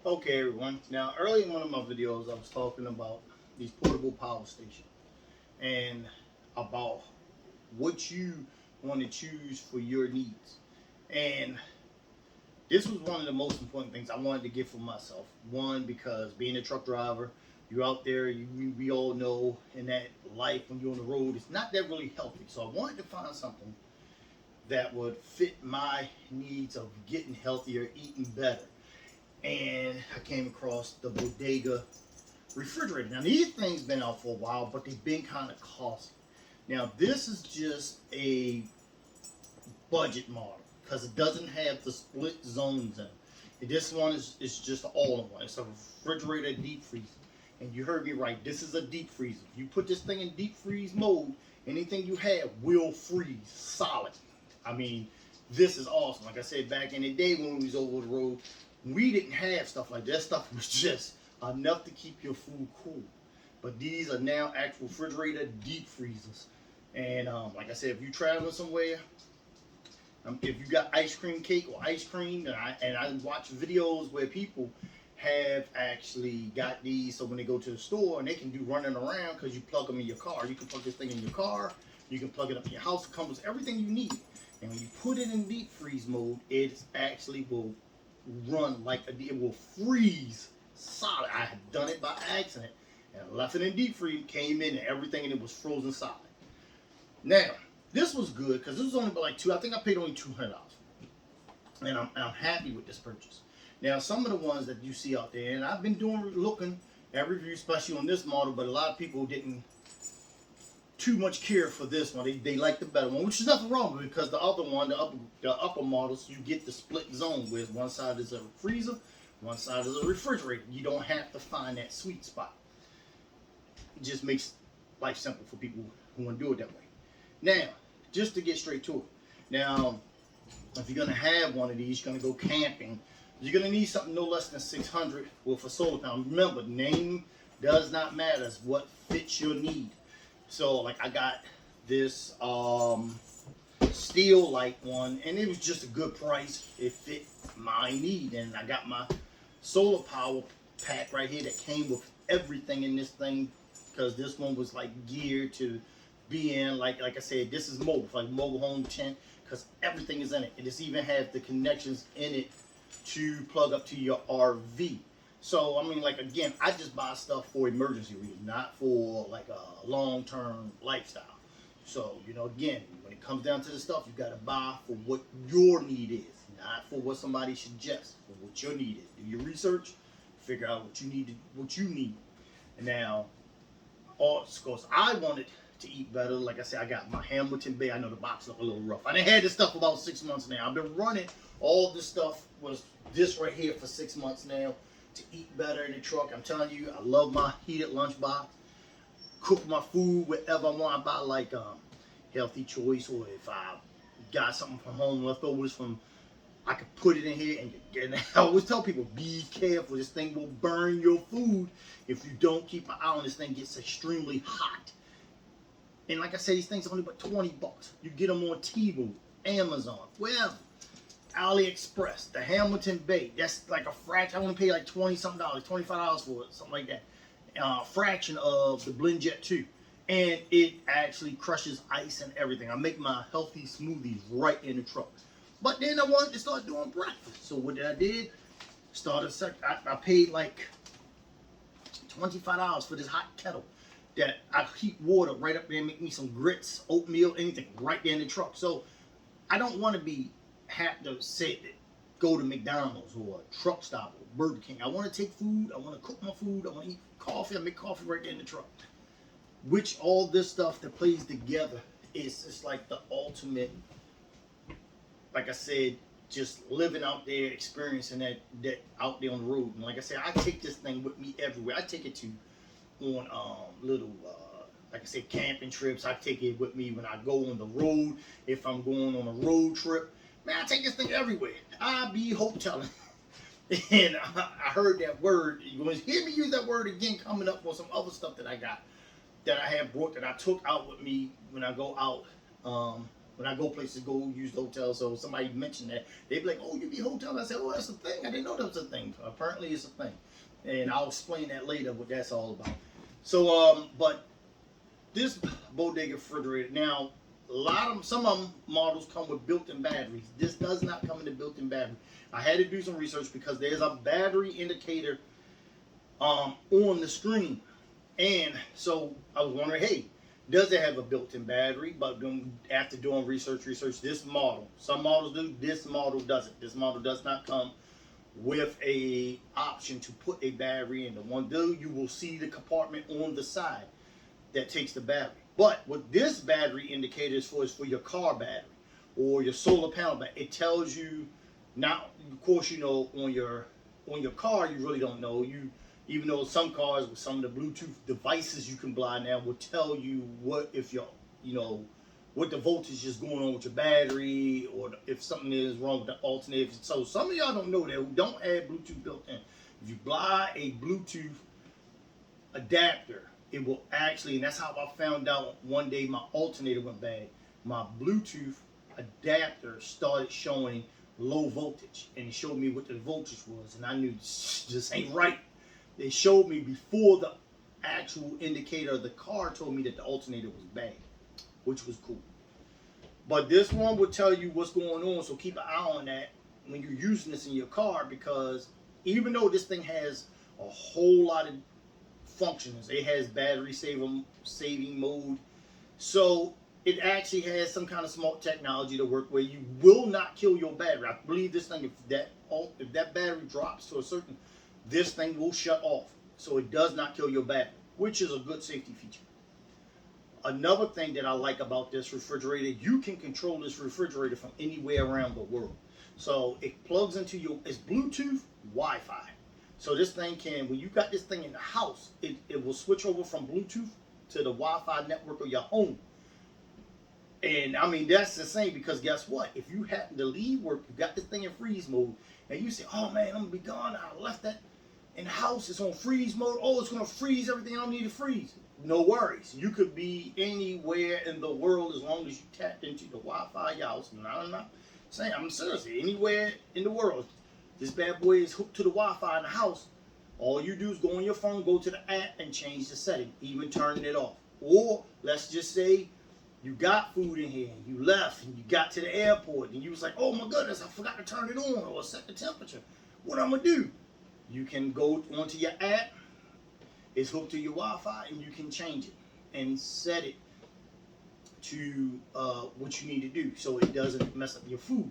Okay, everyone. Now, early in one of my videos, I was talking about these portable power stations and about what you want to choose for your needs. And this was one of the most important things I wanted to get for myself. One, because being a truck driver, you're out there, we all know in that life when you're on the road, it's not that really healthy. So I wanted to find something that would fit my needs of getting healthier, eating better. And I came across the bodega refrigerator. Now these things been out for a while, but they've been kind of costly. Now this is just a budget model because it doesn't have the split zones in it. And this one is just all-in-one. It's a refrigerator deep freezer. And you heard me right. This is a deep freezer. If you put this thing in deep freeze mode, anything you have will freeze solid. I mean, this is awesome. Like I said, back in the day when we was over the road, we didn't have stuff like that. Stuff was just enough to keep your food cool. But these are now actual refrigerator deep freezers. And like I said, if you're traveling somewhere, if you got ice cream cake or ice cream, and I watch videos where people have actually got these, so when they go to the store and they can do running around because you plug them in your car. You can plug this thing in your car. You can plug it up in your house. It comes with everything you need. And when you put it in deep freeze mode, it actually will run like it will freeze solid. I had done it by accident and I left it in deep freeze, came in and everything and it was frozen solid. Now, this was good because this was only like I think I paid only $200. And I'm happy with this purchase. Now, some of the ones that you see out there, and I've been looking at reviews, especially on this model, but a lot of people didn't too much care for this one. They like the better one, which is nothing wrong with it because the other one, the upper models, you get the split zone with one side is a freezer, one side is a refrigerator. You don't have to find that sweet spot. It just makes life simple for people who want to do it that way. Now, just to get straight to it. Now, if you're going to have one of these, you're going to go camping, you're going to need something no less than 600 with a solar panel. Remember, name does not matter. It's what fits your need. So, like, I got this steel light one, and it was just a good price. It fit my need, and I got my solar power pack right here that came with everything in this thing, because this one was like geared to be in, like I said, this is mobile, like mobile home tent, because everything is in it. It just even has the connections in it to plug up to your RV. So, I mean, like, again, I just buy stuff for emergency reasons, not for, like, a long-term lifestyle. So, you know, again, when it comes down to the stuff, you got to buy for what your need is, not for what somebody suggests, but what your need is. Do your research, figure out what you need. And now, of course, I wanted to eat better. Like I said, I got my Hamilton Bay. I know the box look a little rough. I done had this stuff about 6 months now. I've been running all this stuff, was this right here for 6 months now, to eat better in the truck. I'm telling you, I love my heated lunchbox. Cook my food whatever I want. I buy like Healthy Choice, or if I got something from home, leftovers from, I could put it in here. And I always tell people, be careful. This thing will burn your food if you don't keep an eye on this thing. Gets extremely hot. And like I said, these things are only about 20 bucks. You get them on Temu, Amazon, wherever. AliExpress, the Hamilton Bay. That's like a fraction. I want to pay like 20 something dollars, $25 for it, something like that. Fraction of the BlendJet 2. And it actually crushes ice and everything. I make my healthy smoothies right in the truck. But then I wanted to start doing breakfast. So what I did, I paid like $25 for this hot kettle that I heat water right up there and make me some grits, oatmeal, anything right there in the truck. So I don't want to have to say go to McDonald's or a truck stop or Burger King. I want to take food. I want to cook my food. I want to eat coffee. I make coffee right there in the truck. Which all this stuff that plays together is just like the ultimate, like I said, just living out there, experiencing that out there on the road. And like I said, I take this thing with me everywhere. I take it to on little like I said, camping trips. I take it with me when I go on the road. If I'm going on a road trip, man, I take this thing everywhere. I be hoteling. And I heard that word. You're going to hear me use that word again coming up on some other stuff that I got, that I have brought, that I took out with me when I go out when I go places, go use the hotel. So somebody mentioned that, they'd be like, "Oh, you be hotel?" I said, "Oh, that's a thing. I didn't know that was a thing." Apparently, it's a thing, and I'll explain that later what that's all about. So, but this bodega refrigerator now, some of them models come with built-in batteries. This does not come in the built-in battery. I had to do some research because there's a battery indicator on the screen, and so I was wondering, hey, does it have a built-in battery? But after doing research, this model, some models do, this model doesn't. This model does not come with a option to put a battery in. The one do, you will see the compartment on the side that takes the battery. But what this battery indicator is for your car battery or your solar panel battery. It tells you, now, of course, you know, on your car, you really don't know. Even though some cars with some of the Bluetooth devices you can buy now will tell you what, if you're, you know, what the voltage is going on with your battery, or if something is wrong with the alternator. So some of y'all don't know that, who don't have Bluetooth built in. If you buy a Bluetooth adapter, it will actually, and that's how I found out one day my alternator went bad. My Bluetooth adapter started showing low voltage, and it showed me what the voltage was, and I knew this ain't right. They showed me before the actual indicator of the car told me that the alternator was bad, which was cool. But this one will tell you what's going on, so keep an eye on that when you're using this in your car, because even though this thing has a whole lot of functions, it has battery saving mode, so it actually has some kind of smart technology to work where you will not kill your battery. I believe this thing, if that battery drops to a certain, this thing will shut off, so it does not kill your battery, which is a good safety feature. Another thing that I like about this refrigerator, you can control this refrigerator from anywhere around the world. So it plugs into it's Bluetooth, Wi-Fi. So this thing can, when you got this thing in the house, it will switch over from Bluetooth to the Wi-Fi network of your home. And I mean, that's the same, because guess what? If you happen to leave work, you got this thing in freeze mode, and you say, "Oh man, I'm gonna be gone. I left that in the house. It's on freeze mode. Oh, it's gonna freeze everything I don't need to freeze." No worries. You could be anywhere in the world as long as you tapped into the Wi-Fi in your house. And I'm not saying, I'm seriously, anywhere in the world. This bad boy is hooked to the Wi-Fi in the house. All you do is go on your phone, go to the app, and change the setting, even turning it off. Or let's just say you got food in here, and you left, and you got to the airport, and you was like, "Oh my goodness, I forgot to turn it on or set the temperature. What I'm gonna do?" You can go onto your app. It's hooked to your Wi-Fi, and you can change it and set it to what you need to do, so it doesn't mess up your food.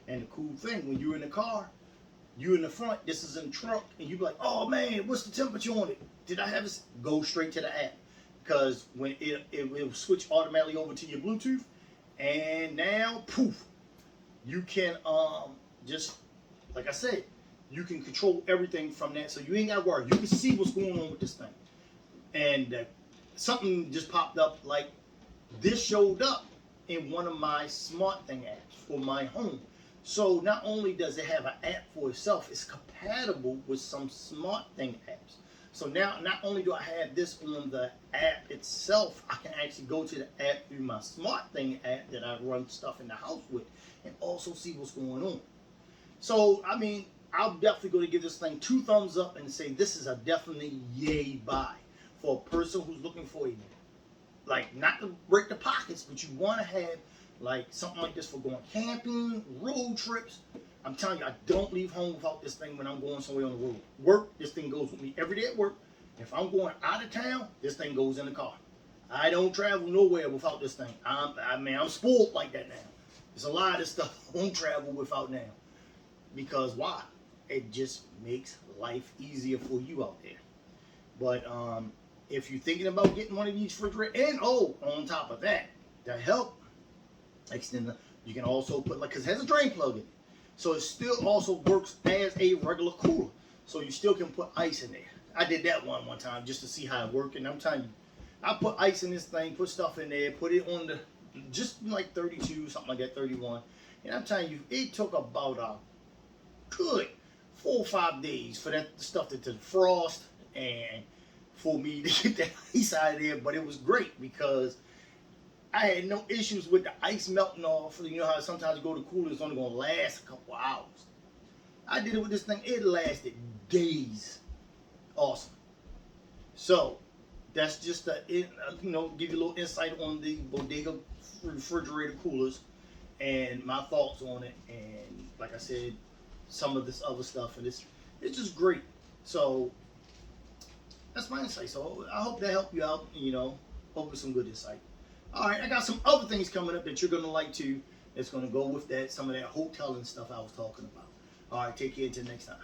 And the cool thing, when you're in the car, you in the front, this is in the truck, and you be like, "Oh man, what's the temperature on it? Did I have this?" Go straight to the app, because when it will switch automatically over to your Bluetooth, and now poof, you can just, like I said, you can control everything from that, so you ain't got to worry. You can see what's going on with this thing. And something just popped up, like this showed up in one of my smart thing apps for my home. So not only does it have an app for itself, it's compatible with some smart thing apps. So now, not only do I have this on the app itself, I can actually go to the app through my smart thing app that I run stuff in the house with, and also see what's going on. So, I mean, I'm definitely going to give this thing 2 thumbs up and say this is a definitely yay buy for a person who's looking for a, like, not to break the pockets, but you want to have like something like this for going camping, road trips. I'm telling you, I don't leave home without this thing when I'm going somewhere on the road. Work, this thing goes with me every day at work. If I'm going out of town, this thing goes in the car. I don't travel nowhere without this thing. I'm spoiled like that now. There's a lot of stuff I won't travel without now. Because why? It just makes life easier for you out there. But if you're thinking about getting one of these refrigerators, and on top of that, to help extend the, you can also put, like, because it has a drain plug in it. So it still also works as a regular cooler. So you still can put ice in there. I did that one time just to see how it worked. And I'm telling you, I put ice in this thing, put stuff in there, put it on the, just like 32, something like that, 31. And I'm telling you, it took about a good 4 or 5 days for that stuff to defrost and for me to get that ice out of there. But it was great because I had no issues with the ice melting off. You know how sometimes you go to cooler, it's only gonna last a couple hours. I did it with this thing. It lasted days. Awesome. So that's just give you a little insight on the bodega refrigerator coolers and my thoughts on it. And like I said, some of this other stuff, and it's just great. So that's my insight. So I hope that helped you out. Hope with some good insight. All right, I got some other things coming up that you're gonna like too. It's gonna go with that, some of that hotel and stuff I was talking about. All right, take care until next time.